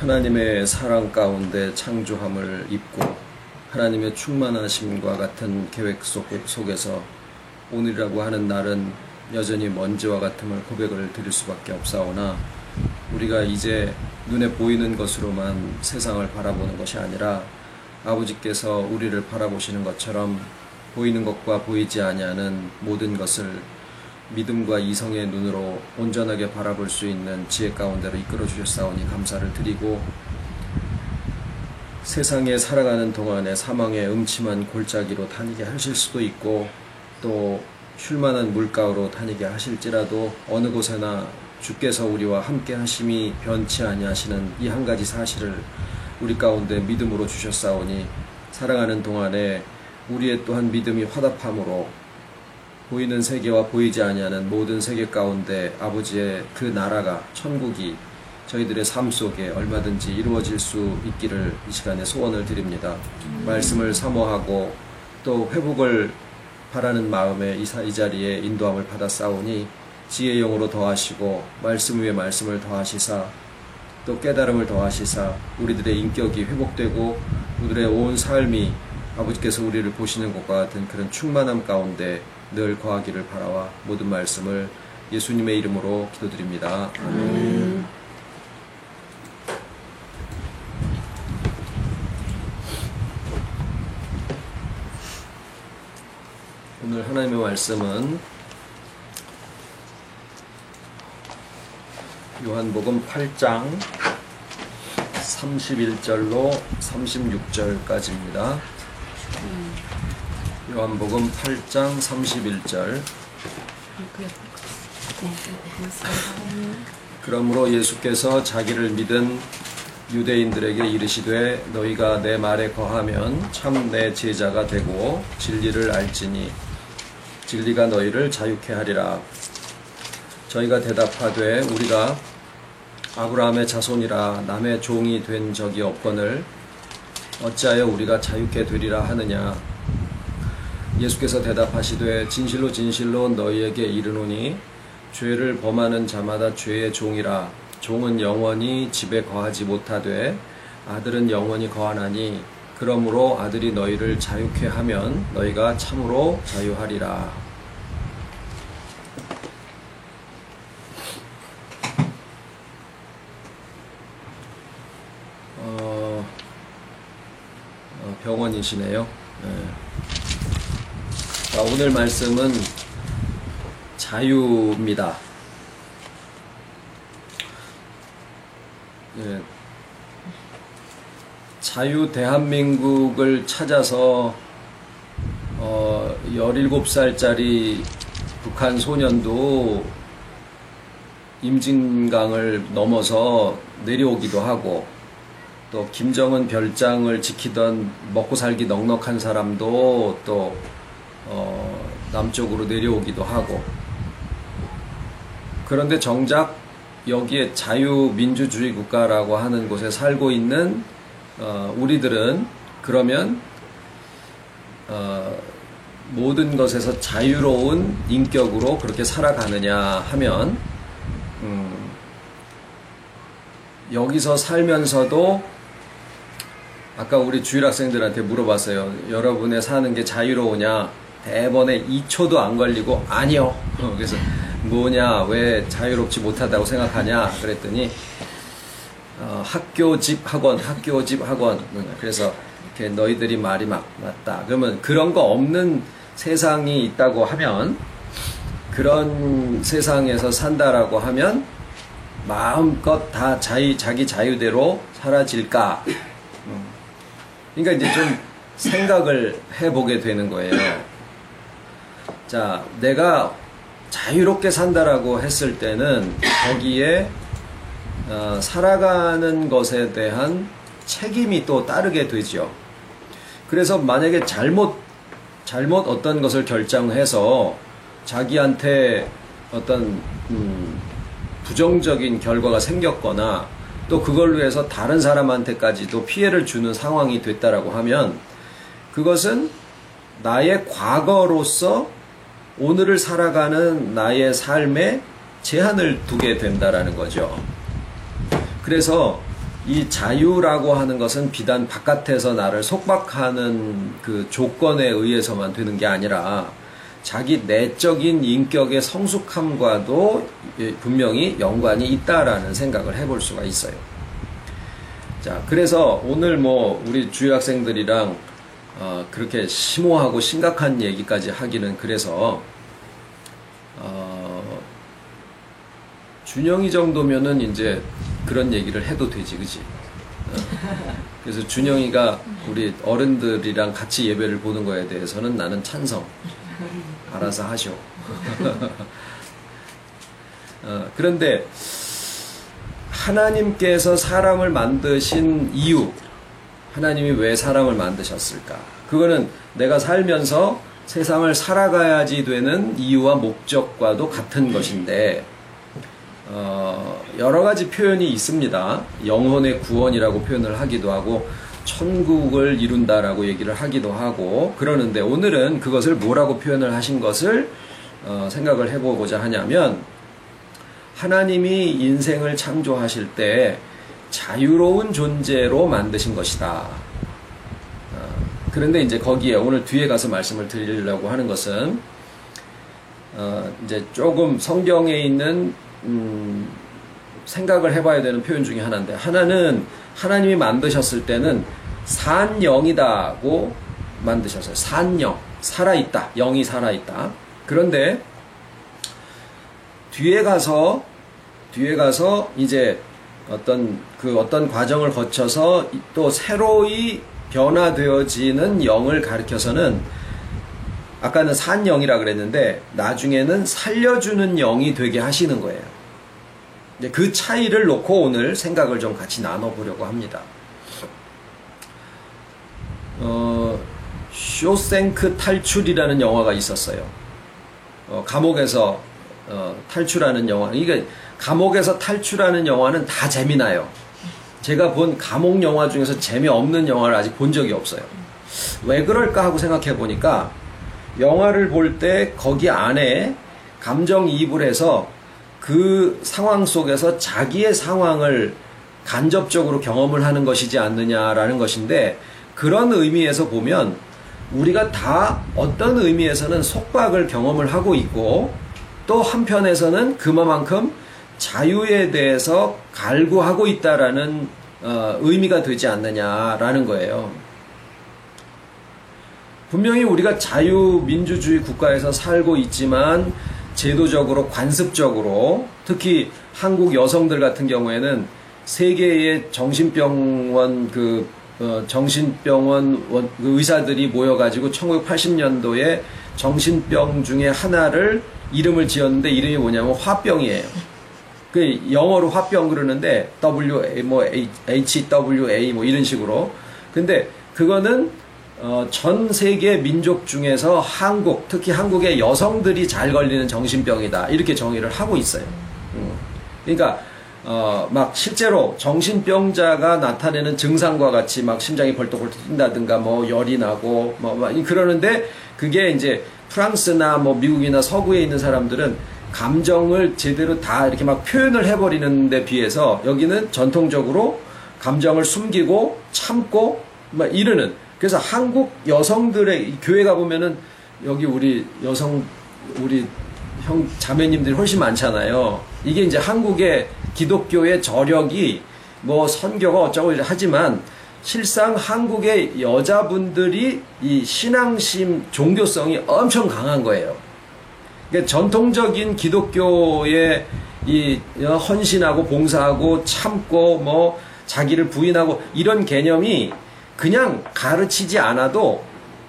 하나님의 사랑 가운데 창조함을 입고 하나님의 충만하심과 같은 계획 속에서 오늘이라고 하는 날은 여전히 먼지와 같음을 고백을 드릴 수밖에 없사오나, 우리가 이제 눈에 보이는 것으로만 세상을 바라보는 것이 아니라 아버지께서 우리를 바라보시는 것처럼 보이는 것과 보이지 아니하는 모든 것을 믿음과 이성의 눈으로 온전하게 바라볼 수 있는 지혜 가운데로 이끌어 주셨사오니 감사를 드리고, 세상에 살아가는 동안에 사망의 음침한 골짜기로 다니게 하실 수도 있고 또 쉴만한 물가로 다니게 하실지라도 어느 곳에나 주께서 우리와 함께 하심이 변치 아니하시는 이 한 가지 사실을 우리 가운데 믿음으로 주셨사오니, 살아가는 동안에 우리의 또한 믿음이 화답함으로 보이는 세계와 보이지 아니하는 모든 세계 가운데 아버지의 그 나라가, 천국이 저희들의 삶 속에 얼마든지 이루어질 수 있기를 이 시간에 소원을 드립니다. 말씀을 사모하고 또 회복을 바라는 마음에 이 자리에 인도함을 받았사오니 지혜의 영으로 더하시고 말씀 위에 말씀을 더하시사 또 깨달음을 더하시사 우리들의 인격이 회복되고 우리들의 온 삶이 아버지께서 우리를 보시는 것과 같은 그런 충만함 가운데 늘 거하기를 바라와 모든 말씀을 예수님의 이름으로 기도드립니다. 아멘. 오늘 하나님의 말씀은 요한복음 8장 31절로 36절까지입니다. 요한복음 8장 31절. 그러므로 예수께서 자기를 믿은 유대인들에게 이르시되 너희가 내 말에 거하면 참 내 제자가 되고 진리를 알지니 진리가 너희를 자유케 하리라. 저희가 대답하되 우리가 아브라함의 자손이라 남의 종이 된 적이 없거늘 어찌하여 우리가 자유케 되리라 하느냐. 예수께서 대답하시되 진실로 진실로 너희에게 이르노니 죄를 범하는 자마다 죄의 종이라. 종은 영원히 집에 거하지 못하되 아들은 영원히 거하나니 그러므로 아들이 너희를 자유케 하면 너희가 참으로 자유하리라. 병원이시네요. 네. 오늘 말씀은 자유입니다. 네. 자유 대한민국을 찾아서 17살짜리 북한 소년도 임진강을 넘어서 내려오기도 하고, 또 김정은 별장을 지키던 먹고 살기 넉넉한 사람도 또 남쪽으로 내려오기도 하고, 그런데 정작 여기에 자유민주주의 국가라고 하는 곳에 살고 있는 우리들은 그러면 모든 것에서 자유로운 인격으로 그렇게 살아가느냐 하면 여기서 살면서도 아까 우리 주일학생들한테 물어봤어요. 여러분의 사는 게 자유로우냐? 대번에 2초도 안 걸리고 아니요. 그래서 뭐냐, 왜 자유롭지 못하다고 생각하냐 그랬더니 학교 집 학원. 그래서 이렇게 너희들이 말이 맞다. 그러면 그런 거 없는 세상이 있다고 하면, 그런 세상에서 산다라고 하면 마음껏 다 자기 자유대로 사라질까? 그러니까 이제 좀 생각을 해보게 되는 거예요. 자, 내가 자유롭게 산다라고 했을 때는 거기에 살아가는 것에 대한 책임이 또 따르게 되죠. 그래서 만약에 잘못 어떤 것을 결정해서 자기한테 어떤 부정적인 결과가 생겼거나 또 그걸로 해서 다른 사람한테까지도 피해를 주는 상황이 됐다라고 하면, 그것은 나의 과거로서 오늘을 살아가는 나의 삶에 제한을 두게 된다라는 거죠. 그래서 이 자유라고 하는 것은 비단 바깥에서 나를 속박하는 그 조건에 의해서만 되는 게 아니라 자기 내적인 인격의 성숙함과도 분명히 연관이 있다라는 생각을 해볼 수가 있어요. 자, 그래서 오늘 뭐 우리 주일 학생들이랑 그렇게 심오하고 심각한 얘기까지 하기는 그래서 준영이 정도면은 이제 그런 얘기를 해도 되지, 그지? 그래서 준영이가 우리 어른들이랑 같이 예배를 보는 거에 대해서는 나는 찬성. 알아서 하쇼. 그런데 하나님께서 사람을 만드신 이유, 하나님이 왜 사람을 만드셨을까? 그거는 내가 살면서 세상을 살아가야지 되는 이유와 목적과도 같은 것인데, 여러 가지 표현이 있습니다. 영혼의 구원이라고 표현을 하기도 하고 천국을 이룬다라고 얘기를 하기도 하고 그러는데, 오늘은 그것을 뭐라고 표현을 하신 것을 생각을 해보고자 하냐면, 하나님이 인생을 창조하실 때 자유로운 존재로 만드신 것이다. 그런데 이제 거기에 오늘 뒤에 가서 말씀을 드리려고 하는 것은 이제 조금 성경에 있는 생각을 해봐야 되는 표현 중에 하나인데, 하나는 하나님이 만드셨을 때는 산영이다고 만드셨어요. 산영, 살아있다, 영이 살아있다. 그런데 뒤에 가서 이제 어떤 과정을 거쳐서 또 새로이 변화되어지는 영을 가리켜서는, 아까는 산영이라 그랬는데 나중에는 살려주는 영이 되게 하시는 거예요. 그 차이를 놓고 오늘 생각을 좀 같이 나눠보려고 합니다. 쇼생크 탈출이라는 영화가 있었어요. 감옥에서 탈출하는 영화. 이게 감옥에서 탈출하는 영화는 다 재미나요. 제가 본 감옥 영화 중에서 재미없는 영화를 아직 본 적이 없어요. 왜 그럴까 하고 생각해 보니까, 영화를 볼 때 거기 안에 감정이입을 해서 그 상황 속에서 자기의 상황을 간접적으로 경험을 하는 것이지 않느냐라는 것인데, 그런 의미에서 보면 우리가 다 어떤 의미에서는 속박을 경험을 하고 있고, 또 한편에서는 그만큼 자유에 대해서 갈구하고 있다라는 의미가 되지 않느냐라는 거예요. 분명히 우리가 자유민주주의 국가에서 살고 있지만 제도적으로, 관습적으로, 특히 한국 여성들 같은 경우에는 세계의 정신병원 의사들이 모여가지고 1980년도에 정신병 중에 하나를 이름을 지었는데, 이름이 뭐냐면 화병이에요. 그 영어로 화병 그러는데 HWA 뭐 이런 식으로. 근데 그거는 전 세계 민족 중에서 한국, 특히 한국의 여성들이 잘 걸리는 정신병이다, 이렇게 정의를 하고 있어요. 그러니까 막 실제로 정신병자가 나타내는 증상과 같이 막 심장이 벌떡벌떡 뛴다든가 뭐 열이 나고 뭐 그러는데, 그게 이제 프랑스나 뭐 미국이나 서구에 있는 사람들은 감정을 제대로 다 이렇게 막 표현을 해버리는 데 비해서, 여기는 전통적으로 감정을 숨기고 참고 막 이러는. 그래서 한국 여성들의 교회 가보면은 여기 우리 형 자매님들이 훨씬 많잖아요. 이게 이제 한국의 기독교의 저력이 뭐 선교가 어쩌고 하지만, 실상 한국의 여자분들이 이 신앙심, 종교성이 엄청 강한 거예요. 그러니까 전통적인 기독교의 이 헌신하고 봉사하고 참고 뭐 자기를 부인하고 이런 개념이 그냥 가르치지 않아도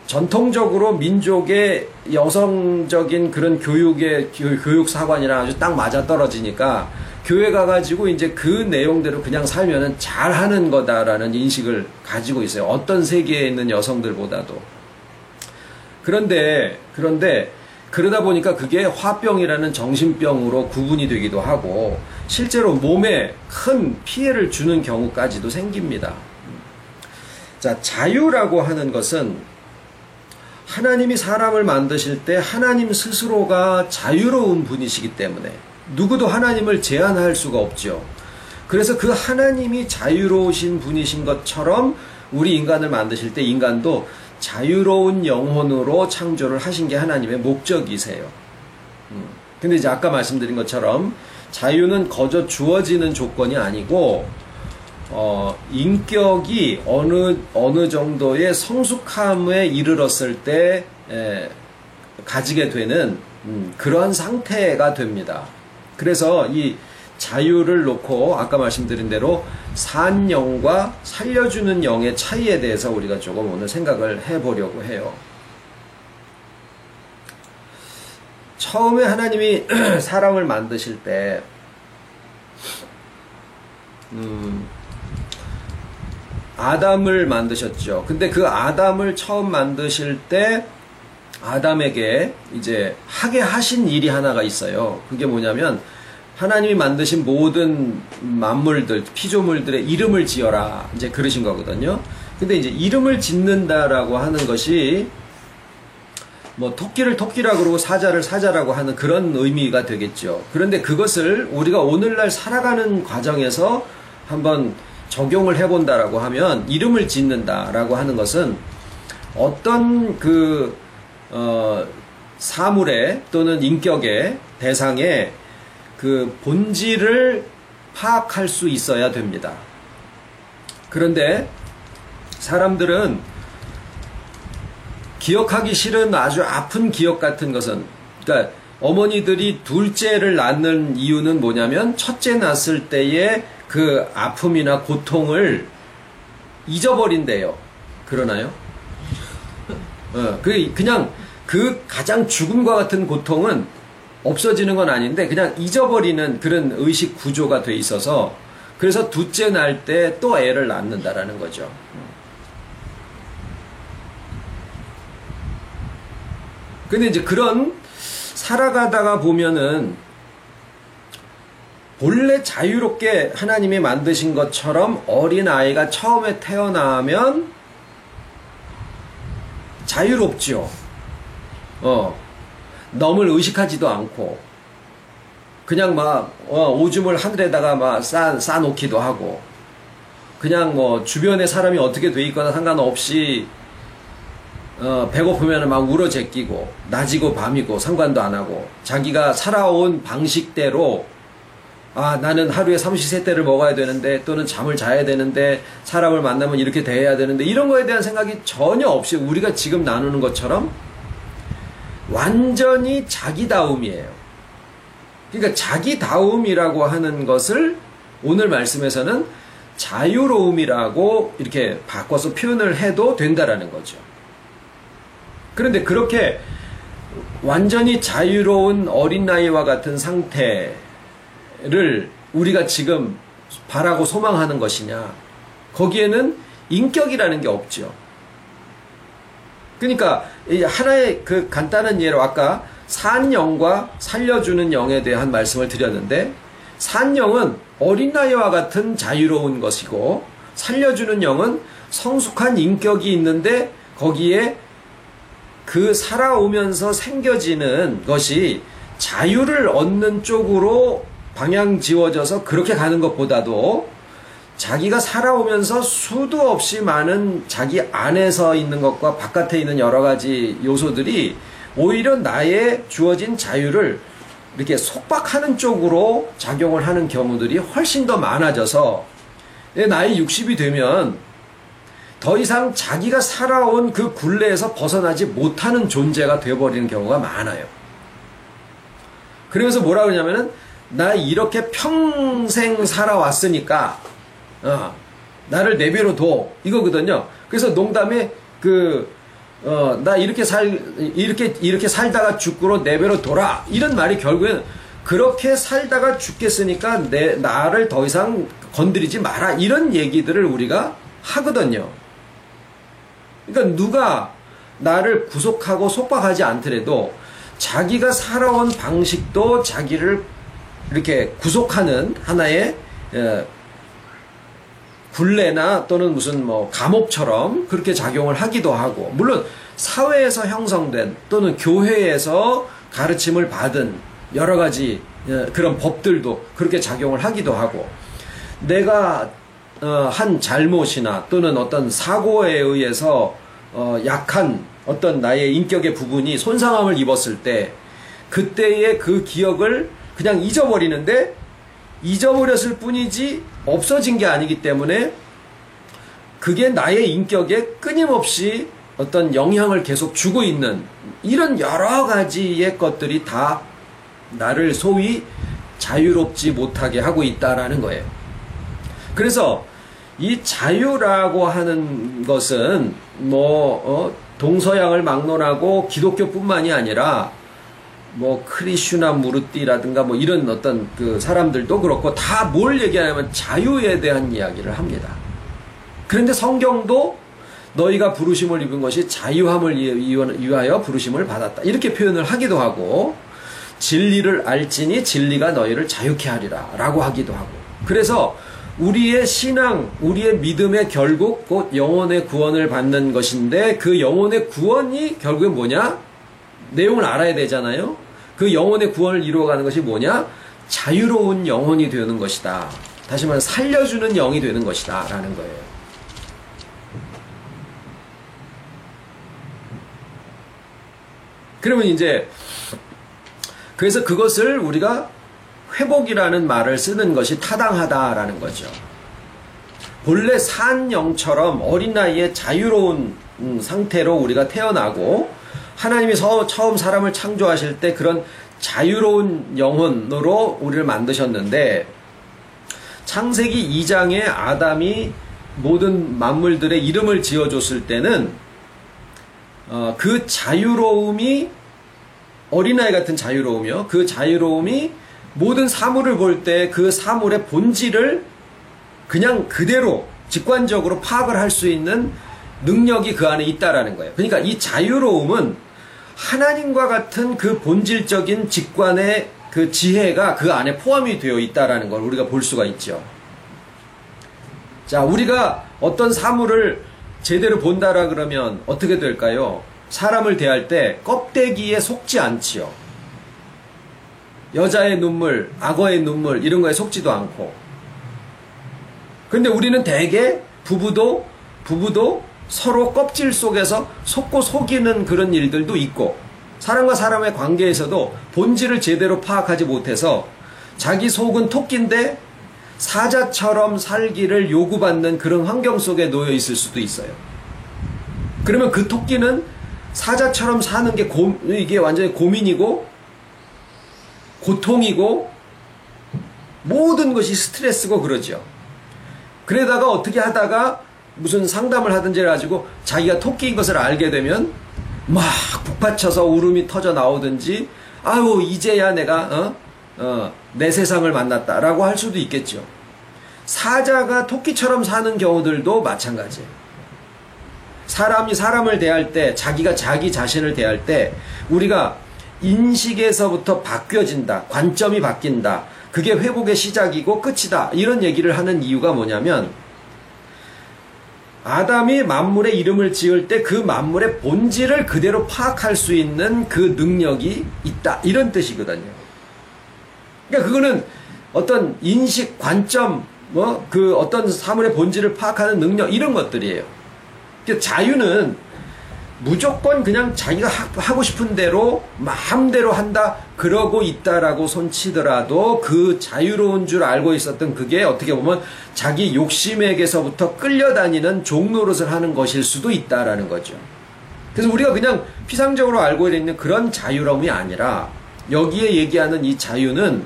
전통적으로 민족의 여성적인 그런 교육 사관이랑 아주 딱 맞아 떨어지니까, 교회 가가지고 이제 그 내용대로 그냥 살면은 잘하는 거다라는 인식을 가지고 있어요. 어떤 세계에 있는 여성들보다도. 그런데 그러다 보니까 그게 화병이라는 정신병으로 구분이 되기도 하고, 실제로 몸에 큰 피해를 주는 경우까지도 생깁니다. 자, 자유라고 하는 것은 하나님이 사람을 만드실 때 하나님 스스로가 자유로운 분이시기 때문에 누구도 하나님을 제한할 수가 없죠. 그래서 그 하나님이 자유로우신 분이신 것처럼 우리 인간을 만드실 때 인간도 자유로운 영혼으로 창조를 하신 게 하나님의 목적이세요. 근데 이제 아까 말씀드린 것처럼 자유는 거저 주어지는 조건이 아니고 인격이 어느 정도의 성숙함에 이르렀을 때 가지게 되는 그러한 상태가 됩니다. 그래서 이 자유를 놓고 아까 말씀드린 대로 산 영과 살려주는 영의 차이에 대해서 우리가 조금 오늘 생각을 해보려고 해요. 처음에 하나님이 사람을 만드실 때 아담을 만드셨죠. 근데 그 아담을 처음 만드실 때 아담에게 이제 하게 하신 일이 하나가 있어요. 그게 뭐냐면 하나님이 만드신 모든 만물들, 피조물들의 이름을 지어라. 이제 그러신 거거든요. 근데 이제 이름을 짓는다라고 하는 것이 뭐 토끼를 토끼라고 그러고 사자를 사자라고 하는 그런 의미가 되겠죠. 그런데 그것을 우리가 오늘날 살아가는 과정에서 한번 적용을 해본다라고 하면 이름을 짓는다라고 하는 것은 어떤 사물의 또는 인격의 대상의 그 본질을 파악할 수 있어야 됩니다. 그런데 사람들은 기억하기 싫은 아주 아픈 기억 같은 것은, 그러니까 어머니들이 둘째를 낳는 이유는 뭐냐면 첫째 낳았을 때의 그 아픔이나 고통을 잊어버린대요. 그러나요? 그냥 그 가장 죽음과 같은 고통은 없어지는 건 아닌데 그냥 잊어버리는 그런 의식 구조가 돼 있어서 그래서 둘째 낳을 때 또 애를 낳는다라는 거죠. 근데 이제 그런 살아가다가 보면은 본래 자유롭게 하나님이 만드신 것처럼 어린아이가 처음에 태어나면 자유롭죠. 넘을 의식하지도 않고 그냥 막 오줌을 하늘에다가 막 쌓아놓기도 하고 그냥 뭐 주변에 사람이 어떻게 돼 있거나 상관없이 배고프면 막 울어 제끼고 낮이고 밤이고 상관도 안 하고 자기가 살아온 방식대로 나는 하루에 삼시세끼를 먹어야 되는데 또는 잠을 자야 되는데 사람을 만나면 이렇게 대해야 되는데 이런 거에 대한 생각이 전혀 없이 우리가 지금 나누는 것처럼 완전히 자기다움이에요. 그러니까 자기다움이라고 하는 것을 오늘 말씀에서는 자유로움이라고 이렇게 바꿔서 표현을 해도 된다라는 거죠. 그런데 그렇게 완전히 자유로운 어린 나이와 같은 상태를 우리가 지금 바라고 소망하는 것이냐? 거기에는 인격이라는 게 없죠. 그러니까 하나의 그 간단한 예로 아까 산 영과 살려주는 영에 대한 말씀을 드렸는데 산 영은 어린 나이와 같은 자유로운 것이고 살려주는 영은 성숙한 인격이 있는데 거기에 그 살아오면서 생겨지는 것이 자유를 얻는 쪽으로 방향 지워져서 그렇게 가는 것보다도 자기가 살아오면서 수도 없이 많은 자기 안에서 있는 것과 바깥에 있는 여러 가지 요소들이 오히려 나의 주어진 자유를 이렇게 속박하는 쪽으로 작용을 하는 경우들이 훨씬 더 많아져서 나이 60이 되면 더 이상 자기가 살아온 그 굴레에서 벗어나지 못하는 존재가 되어버리는 경우가 많아요. 그러면서 뭐라 그러냐면은 나 이렇게 평생 살아왔으니까 나를 내버려 둬 이거거든요. 그래서 농담에 나 이렇게 살다가 죽고로 내버려 둬라 이런 말이 결국엔 그렇게 살다가 죽겠으니까 나를 더 이상 건드리지 마라 이런 얘기들을 우리가 하거든요. 그러니까 누가 나를 구속하고 속박하지 않더라도 자기가 살아온 방식도 자기를 이렇게 구속하는 하나의 굴레나 또는 무슨 뭐 감옥처럼 그렇게 작용을 하기도 하고 물론 사회에서 형성된 또는 교회에서 가르침을 받은 여러 가지 그런 법들도 그렇게 작용을 하기도 하고 내가 한 잘못이나 또는 어떤 사고에 의해서 약한 어떤 나의 인격의 부분이 손상함을 입었을 때 그때의 그 기억을 그냥 잊어버리는데 잊어버렸을 뿐이지 없어진 게 아니기 때문에 그게 나의 인격에 끊임없이 어떤 영향을 계속 주고 있는 이런 여러 가지의 것들이 다 나를 소위 자유롭지 못하게 하고 있다라는 거예요. 그래서 이 자유라고 하는 것은 동서양을 막론하고 기독교뿐만이 아니라 크리슈나 무르띠라든가 이런 어떤 그 사람들도 그렇고 다 뭘 얘기하냐면 자유에 대한 이야기를 합니다. 그런데 성경도 너희가 부르심을 입은 것이 자유함을 위하여 부르심을 받았다. 이렇게 표현을 하기도 하고 진리를 알지니 진리가 너희를 자유케 하리라 라고 하기도 하고 그래서 우리의 신앙, 우리의 믿음의 결국 곧 영혼의 구원을 받는 것인데 그 영혼의 구원이 결국엔 뭐냐? 내용을 알아야 되잖아요. 그 영혼의 구원을 이루어가는 것이 뭐냐? 자유로운 영혼이 되는 것이다. 다시 말해 살려주는 영이 되는 것이다 라는 거예요. 그러면 이제 그래서 그것을 우리가 회복이라는 말을 쓰는 것이 타당하다라는 거죠. 본래 산 영처럼 어린 나이에 자유로운 상태로 우리가 태어나고 하나님이 처음 사람을 창조하실 때 그런 자유로운 영혼으로 우리를 만드셨는데 창세기 2장에 아담이 모든 만물들의 이름을 지어줬을 때는 그 자유로움이 어린아이 같은 자유로움이요. 그 자유로움이 모든 사물을 볼 때 그 사물의 본질을 그냥 그대로 직관적으로 파악을 할 수 있는 능력이 그 안에 있다라는 거예요. 그러니까 이 자유로움은 하나님과 같은 그 본질적인 직관의 그 지혜가 그 안에 포함이 되어 있다라는 걸 우리가 볼 수가 있죠. 자, 우리가 어떤 사물을 제대로 본다라 그러면 어떻게 될까요? 사람을 대할 때 껍데기에 속지 않지요. 여자의 눈물, 악어의 눈물 이런 거에 속지도 않고. 근데 우리는 대개 부부도 서로 껍질 속에서 속고 속이는 그런 일들도 있고 사람과 사람의 관계에서도 본질을 제대로 파악하지 못해서 자기 속은 토끼인데 사자처럼 살기를 요구받는 그런 환경 속에 놓여 있을 수도 있어요. 그러면 그 토끼는 사자처럼 사는 게 이게 완전히 고민이고 고통이고 모든 것이 스트레스고 그러죠. 그러다가 어떻게 하다가 무슨 상담을 하든지 해가지고 자기가 토끼인 것을 알게 되면 막 북받쳐서 울음이 터져 나오든지 아유 이제야 내가 내 세상을 만났다라고 할 수도 있겠죠. 사자가 토끼처럼 사는 경우들도 마찬가지예요. 사람이 사람을 대할 때 자기가 자기 자신을 대할 때 우리가 인식에서부터 바뀌어진다. 관점이 바뀐다. 그게 회복의 시작이고 끝이다. 이런 얘기를 하는 이유가 뭐냐면 아담이 만물의 이름을 지을 때 그 만물의 본질을 그대로 파악할 수 있는 그 능력이 있다. 이런 뜻이거든요. 그러니까 그거는 어떤 인식, 관점, 그 어떤 사물의 본질을 파악하는 능력 이런 것들이에요. 그러니까 자유는 무조건 그냥 자기가 하고 싶은 대로 마음대로 한다 그러고 있다라고 손치더라도 그 자유로운 줄 알고 있었던 그게 어떻게 보면 자기 욕심에게서부터 끌려다니는 종노릇을 하는 것일 수도 있다라는 거죠. 그래서 우리가 그냥 피상적으로 알고 있는 그런 자유로움이 아니라 여기에 얘기하는 이 자유는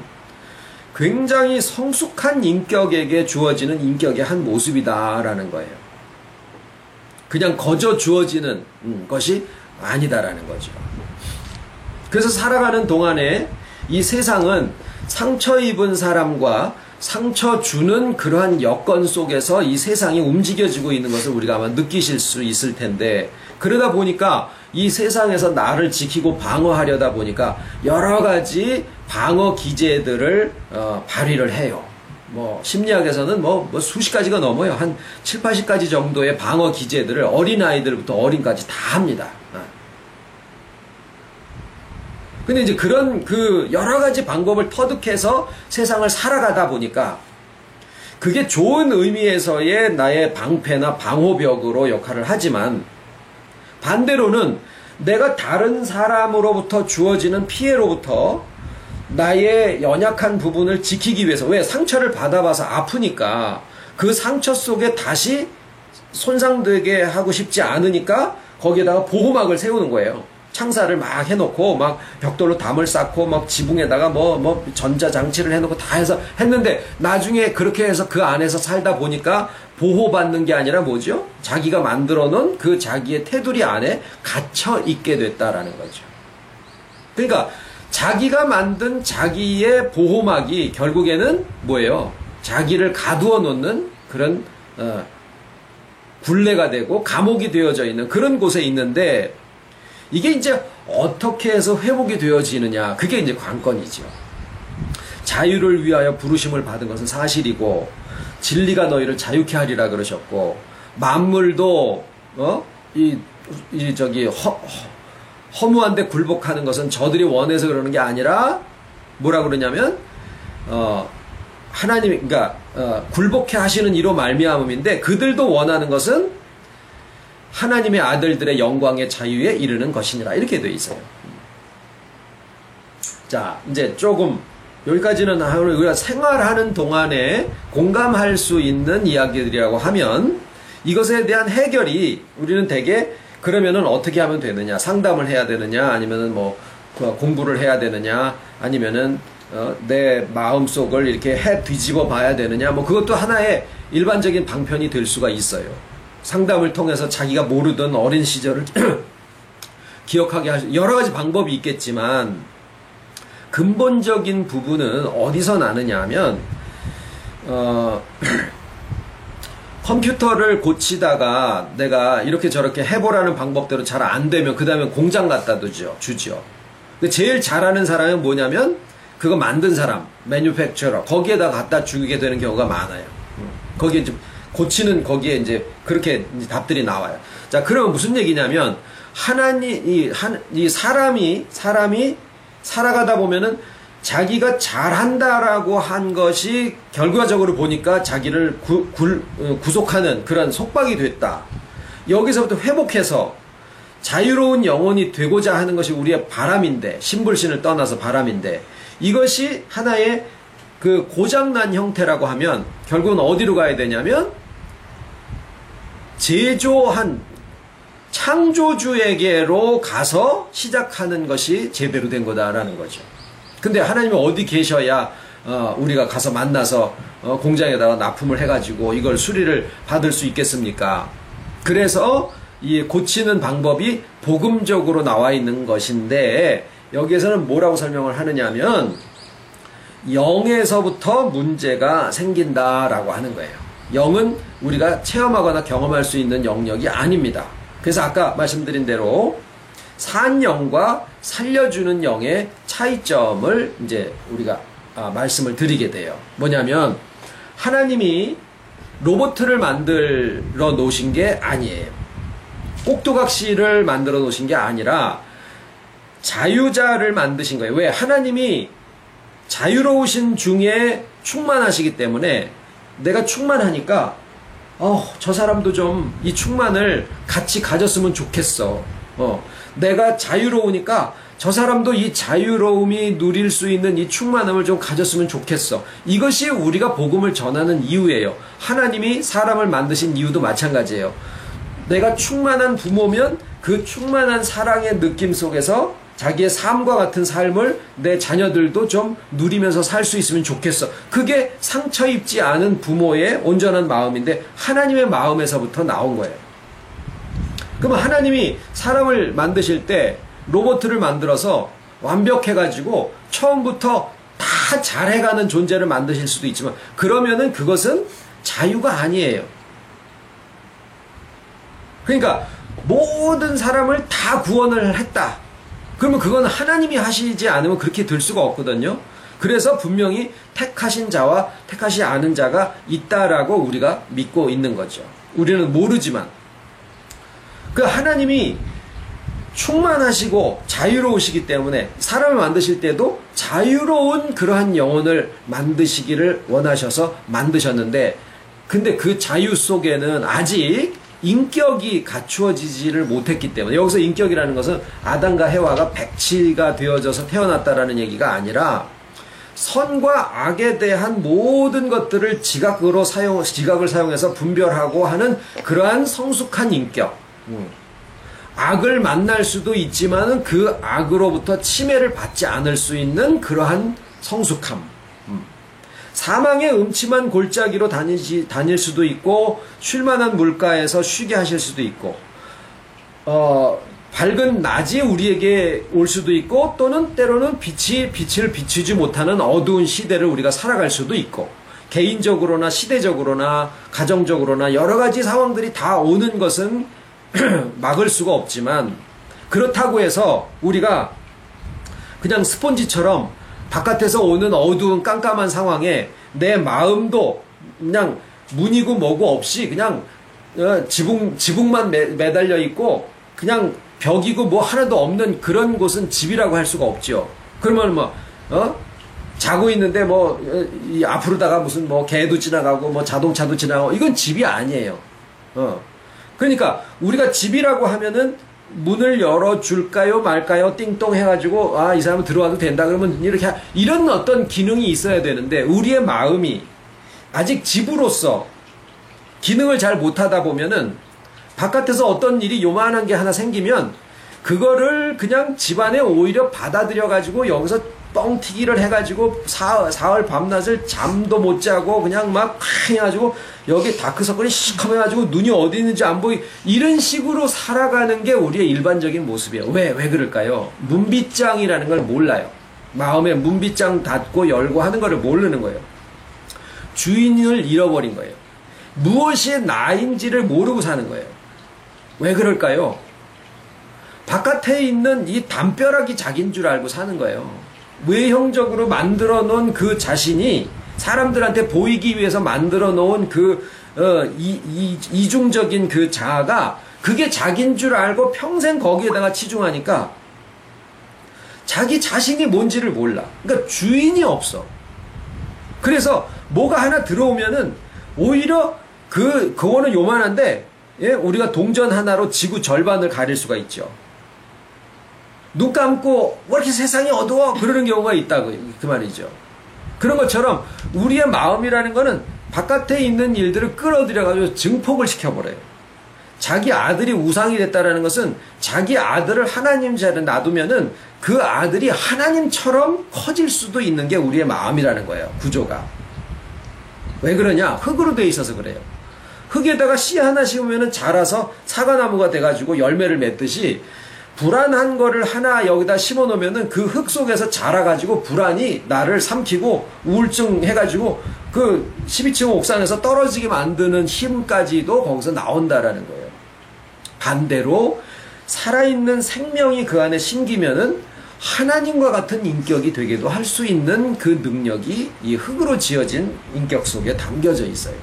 굉장히 성숙한 인격에게 주어지는 인격의 한 모습이다라는 거예요. 그냥 거저 주어지는 것이 아니다라는 거죠. 그래서 살아가는 동안에 이 세상은 상처 입은 사람과 상처 주는 그러한 여건 속에서 이 세상이 움직여지고 있는 것을 우리가 아마 느끼실 수 있을 텐데 그러다 보니까 이 세상에서 나를 지키고 방어하려다 보니까 여러 가지 방어 기제들을 발휘를 해요. 심리학에서는 수십 가지가 넘어요. 한 7, 80가지 정도의 방어 기제들을 어린아이들부터 어린까지 다 합니다. 근데 이제 그런 그 여러 가지 방법을 터득해서 세상을 살아가다 보니까 그게 좋은 의미에서의 나의 방패나 방호벽으로 역할을 하지만 반대로는 내가 다른 사람으로부터 주어지는 피해로부터 나의 연약한 부분을 지키기 위해서, 왜? 상처를 받아봐서 아프니까 그 상처 속에 다시 손상되게 하고 싶지 않으니까 거기에다가 보호막을 세우는 거예요. 창살을 막 해놓고 막 벽돌로 담을 쌓고 막 지붕에다가 뭐 전자장치를 해놓고 다 해서 했는데 나중에 그렇게 해서 그 안에서 살다 보니까 보호받는 게 아니라 뭐죠? 자기가 만들어 놓은 그 자기의 테두리 안에 갇혀 있게 됐다라는 거죠. 그러니까 자기가 만든 자기의 보호막이 결국에는 뭐예요? 자기를 가두어 놓는 그런 굴레가 되고 감옥이 되어져 있는 그런 곳에 있는데, 이게 이제 어떻게 해서 회복이 되어지느냐, 그게 이제 관건이죠. 자유를 위하여 부르심을 받은 것은 사실이고 진리가 너희를 자유케 하리라 그러셨고, 만물도 허무한데 굴복하는 것은 저들이 원해서 그러는 게 아니라 뭐라 그러냐면 하나님이, 그러니까 굴복해 하시는 이로 말미암음인데, 그들도 원하는 것은 하나님의 아들들의 영광의 자유에 이르는 것이니라, 이렇게 되어 있어요. 자, 이제 조금 여기까지는 우리가 생활하는 동안에 공감할 수 있는 이야기들이라고 하면, 이것에 대한 해결이 우리는 되게 그러면은 어떻게 하면 되느냐, 상담을 해야 되느냐, 아니면은 뭐 공부를 해야 되느냐, 아니면은 내 마음속을 이렇게 뒤집어 봐야 되느냐, 뭐 그것도 하나의 일반적인 방편이 될 수가 있어요. 상담을 통해서 자기가 모르던 어린 시절을 기억하게 할 여러 가지 방법이 있겠지만, 근본적인 부분은 어디서 나느냐 하면 컴퓨터를 고치다가 내가 이렇게 저렇게 해보라는 방법대로 잘 안 되면 그 다음에 공장 갖다 주죠. 제일 잘하는 사람은 뭐냐면 그거 만든 사람, 매뉴팩처러, 거기에다 갖다 주게 되는 경우가 많아요. 거기에 좀 고치는, 거기에 이제 그렇게 이제 답들이 나와요. 자, 그러면 무슨 얘기냐면, 이 사람이 살아가다 보면은 자기가 잘한다라고 한 것이 결과적으로 보니까 자기를 구속하는 그런 속박이 됐다. 여기서부터 회복해서 자유로운 영혼이 되고자 하는 것이 우리의 바람인데, 신불신을 떠나서 바람인데, 이것이 하나의 그 고장난 형태라고 하면 결국은 어디로 가야 되냐면, 창조주에게로 가서 시작하는 것이 제대로 된 거다라는 거죠. 근데 하나님이 어디 계셔야 우리가 가서 만나서 공장에다가 납품을 해가지고 이걸 수리를 받을 수 있겠습니까? 그래서 이 고치는 방법이 복음적으로 나와 있는 것인데, 여기에서는 뭐라고 설명을 하느냐면 영에서부터 문제가 생긴다라고 하는 거예요. 영은 우리가 체험하거나 경험할 수 있는 영역이 아닙니다. 그래서 아까 말씀드린 대로 산 영과 살려주는 영의 차이점을 이제 우리가 말씀을 드리게 돼요. 뭐냐면 하나님이 로봇을 만들어 놓으신 게 아니에요. 꼭두각시를 만들어 놓으신 게 아니라 자유자를 만드신 거예요. 왜? 하나님이 자유로우신 중에 충만하시기 때문에, 내가 충만하니까 저 사람도 좀 이 충만을 같이 가졌으면 좋겠어. 내가 자유로우니까 저 사람도 이 자유로움이 누릴 수 있는 이 충만함을 좀 가졌으면 좋겠어. 이것이 우리가 복음을 전하는 이유예요. 하나님이 사람을 만드신 이유도 마찬가지예요. 내가 충만한 부모면 그 충만한 사랑의 느낌 속에서 자기의 삶과 같은 삶을 내 자녀들도 좀 누리면서 살 수 있으면 좋겠어. 그게 상처 입지 않은 부모의 온전한 마음인데, 하나님의 마음에서부터 나온 거예요. 그러면 하나님이 사람을 만드실 때 로봇을 만들어서 완벽해가지고 처음부터 다 잘해가는 존재를 만드실 수도 있지만, 그러면은 그것은 자유가 아니에요. 그러니까 모든 사람을 다 구원을 했다. 그러면 그건 하나님이 하시지 않으면 그렇게 될 수가 없거든요. 그래서 분명히 택하신 자와 택하지 않은 자가 있다라고 우리가 믿고 있는 거죠. 우리는 모르지만. 그 하나님이 충만하시고 자유로우시기 때문에 사람을 만드실 때도 자유로운 그러한 영혼을 만드시기를 원하셔서 만드셨는데, 근데 그 자유 속에는 아직 인격이 갖추어지지를 못했기 때문에, 여기서 인격이라는 것은 아담과 해와가 백치가 되어져서 태어났다라는 얘기가 아니라 선과 악에 대한 모든 것들을 지각을 사용해서 분별하고 하는 그러한 성숙한 인격. 악을 만날 수도 있지만 그 악으로부터 침해를 받지 않을 수 있는 그러한 성숙함. 사망의 음침한 골짜기로 다닐 수도 있고, 쉴만한 물가에서 쉬게 하실 수도 있고, 밝은 낮이 우리에게 올 수도 있고, 또는 때로는 빛을 비추지 못하는 어두운 시대를 우리가 살아갈 수도 있고, 개인적으로나 시대적으로나 가정적으로나 여러 가지 상황들이 다 오는 것은 막을 수가 없지만, 그렇다고 해서 우리가 그냥 스폰지처럼 바깥에서 오는 어두운 깜깜한 상황에 내 마음도 그냥 문이고 뭐고 없이 그냥 지붕만 매달려 있고 그냥 벽이고 뭐 하나도 없는 그런 곳은 집이라고 할 수가 없죠. 그러면 뭐 자고 있는데 뭐 이 앞으로다가 무슨 뭐 개도 지나가고 뭐 자동차도 지나가고, 이건 집이 아니에요. 그러니까 우리가 집이라고 하면은 문을 열어줄까요 말까요 띵동 해가지고 이 사람은 들어와도 된다 그러면 이렇게 이런 어떤 기능이 있어야 되는데, 우리의 마음이 아직 집으로서 기능을 잘 못하다 보면은 바깥에서 어떤 일이 요만한 게 하나 생기면 그거를 그냥 집안에 오히려 받아들여가지고 여기서 뻥튀기를 해가지고 사흘 밤낮을 잠도 못 자고 그냥 막 해가지고 여기 다크서클이 시커매가지고 눈이 어디 있는지 안 보이, 이런 식으로 살아가는 게 우리의 일반적인 모습이에요. 왜 그럴까요? 문빗장이라는 걸 몰라요. 마음에 문빗장 닫고 열고 하는 거를 모르는 거예요. 주인을 잃어버린 거예요. 무엇이 나인지를 모르고 사는 거예요. 왜 그럴까요? 바깥에 있는 이 담벼락이 자기인 줄 알고 사는 거예요. 외형적으로 만들어 놓은 그 자신이 사람들한테 보이기 위해서 만들어 놓은 그 이중적인 그 자아가 그게 자기인 줄 알고 평생 거기에다가 치중하니까 자기 자신이 뭔지를 몰라. 그러니까 주인이 없어. 그래서 뭐가 하나 들어오면은 오히려 그거는 요만한데, 예? 우리가 동전 하나로 지구 절반을 가릴 수가 있죠. 눈 감고 왜 이렇게 세상이 어두워 그러는 경우가 있다고, 그 말이죠. 그런 것처럼 우리의 마음이라는 거는 바깥에 있는 일들을 끌어들여가지고 증폭을 시켜버려요. 자기 아들이 우상이 됐다라는 것은 자기 아들을 하나님 자리에 놔두면은 그 아들이 하나님처럼 커질 수도 있는 게 우리의 마음이라는 거예요. 구조가. 왜 그러냐? 흙으로 돼 있어서 그래요. 흙에다가 씨 하나 심으면은 자라서 사과나무가 돼가지고 열매를 맺듯이, 불안한 거를 하나 여기다 심어 놓으면은 그 흙 속에서 자라가지고 불안이 나를 삼키고 우울증 해가지고 그 12층 옥상에서 떨어지게 만드는 힘까지도 거기서 나온다라는 거예요. 반대로 살아있는 생명이 그 안에 심기면은 하나님과 같은 인격이 되기도 할 수 있는 그 능력이 이 흙으로 지어진 인격 속에 담겨져 있어요.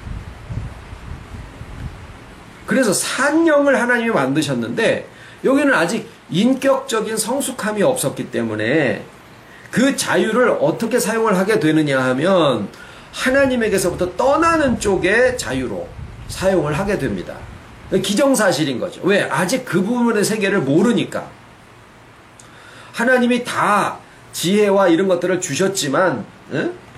그래서 산영을 하나님이 만드셨는데 여기는 아직 인격적인 성숙함이 없었기 때문에 그 자유를 어떻게 사용을 하게 되느냐 하면 하나님에게서부터 떠나는 쪽의 자유로 사용을 하게 됩니다. 기정사실인 거죠. 왜? 아직 그 부분의 세계를 모르니까. 하나님이 다 지혜와 이런 것들을 주셨지만,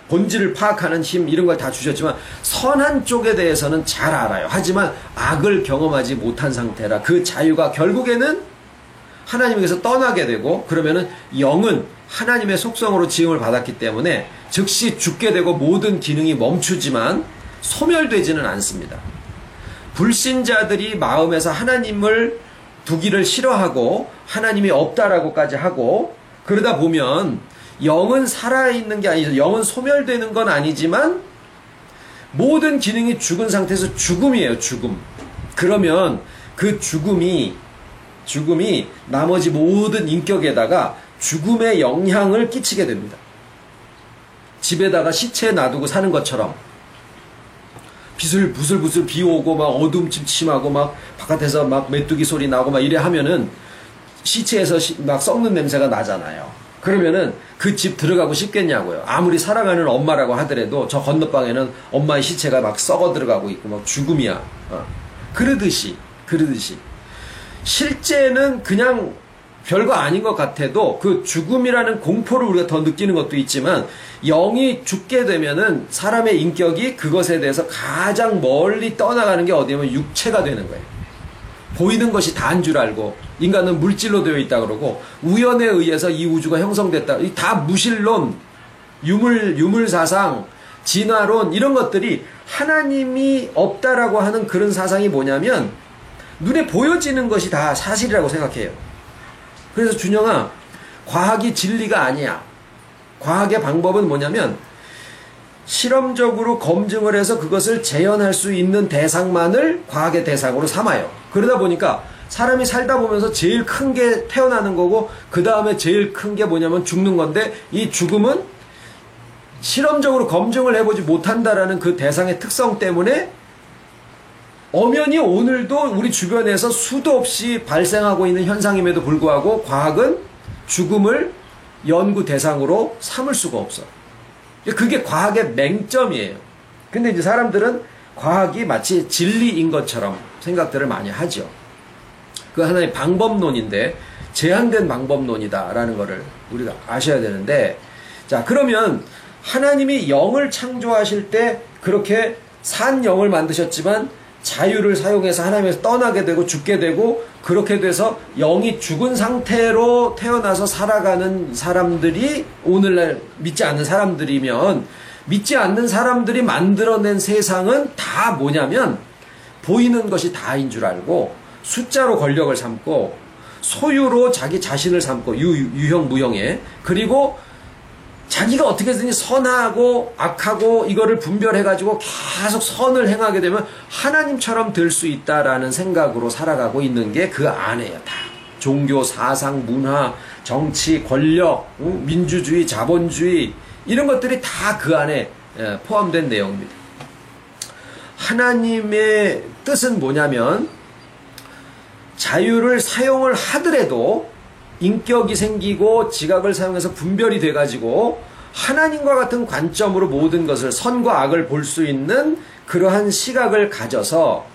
본질을 파악하는 힘 이런 걸 다 주셨지만 선한 쪽에 대해서는 잘 알아요. 하지만 악을 경험하지 못한 상태라 그 자유가 결국에는 하나님께서 떠나게 되고, 그러면은 영은 하나님의 속성으로 지음을 받았기 때문에 즉시 죽게 되고 모든 기능이 멈추지만 소멸되지는 않습니다. 불신자들이 마음에서 하나님을 두기를 싫어하고 하나님이 없다라고까지 하고, 그러다 보면 영은 살아있는 게 아니죠. 영은 소멸되는 건 아니지만 모든 기능이 죽은 상태에서 죽음이에요. 죽음. 그러면 그 죽음이 나머지 모든 인격에다가 죽음의 영향을 끼치게 됩니다. 집에다가 시체 놔두고 사는 것처럼 부슬부슬 비 오고 막 어둠침침하고 막 바깥에서 막 메뚜기 소리 나고 막 이래 하면은 시체에서 막 썩는 냄새가 나잖아요. 그러면은 그 집 들어가고 싶겠냐고요. 아무리 사랑하는 엄마라고 하더라도 저 건너방에는 엄마의 시체가 막 썩어 들어가고 있고 막 죽음이야. 그러듯이 실제는 그냥 별거 아닌 것 같아도 그 죽음이라는 공포를 우리가 더 느끼는 것도 있지만, 영이 죽게 되면은 사람의 인격이 그것에 대해서 가장 멀리 떠나가는 게 어디냐면 육체가 되는 거예요. 보이는 것이 다인 줄 알고, 인간은 물질로 되어 있다 그러고, 우연에 의해서 이 우주가 형성됐다. 다 무신론, 유물사상, 진화론, 이런 것들이 하나님이 없다라고 하는 그런 사상이 뭐냐면 눈에 보여지는 것이 다 사실이라고 생각해요. 그래서 준영아, 과학이 진리가 아니야. 과학의 방법은 뭐냐면 실험적으로 검증을 해서 그것을 재현할 수 있는 대상만을 과학의 대상으로 삼아요. 그러다 보니까 사람이 살다 보면서 제일 큰 게 태어나는 거고, 그 다음에 제일 큰 게 뭐냐면 죽는 건데, 이 죽음은 실험적으로 검증을 해보지 못한다라는 그 대상의 특성 때문에 엄연히 오늘도 우리 주변에서 수도 없이 발생하고 있는 현상임에도 불구하고 과학은 죽음을 연구 대상으로 삼을 수가 없어. 그게 과학의 맹점이에요. 근데 이제 사람들은 과학이 마치 진리인 것처럼 생각들을 많이 하죠. 그 하나의 방법론인데 제한된 방법론이다라는 거를 우리가 아셔야 되는데, 자, 그러면 하나님이 영을 창조하실 때 그렇게 산 영을 만드셨지만 자유를 사용해서 하나님에서 떠나게 되고 죽게 되고, 그렇게 돼서 영이 죽은 상태로 태어나서 살아가는 사람들이 오늘날 믿지 않는 사람들이면, 믿지 않는 사람들이 만들어낸 세상은 다 뭐냐면 보이는 것이 다인 줄 알고 숫자로 권력을 삼고 소유로 자기 자신을 삼고 유형 무형에, 그리고 자기가 어떻게든지 선하고 악하고 이거를 분별해가지고 계속 선을 행하게 되면 하나님처럼 될 수 있다라는 생각으로 살아가고 있는 게 그 안에요. 다 종교, 사상, 문화, 정치, 권력, 민주주의, 자본주의, 이런 것들이 다 그 안에 포함된 내용입니다. 하나님의 뜻은 뭐냐면 자유를 사용을 하더라도 인격이 생기고 지각을 사용해서 분별이 돼가지고 하나님과 같은 관점으로 모든 것을, 선과 악을 볼 수 있는 그러한 시각을 가져서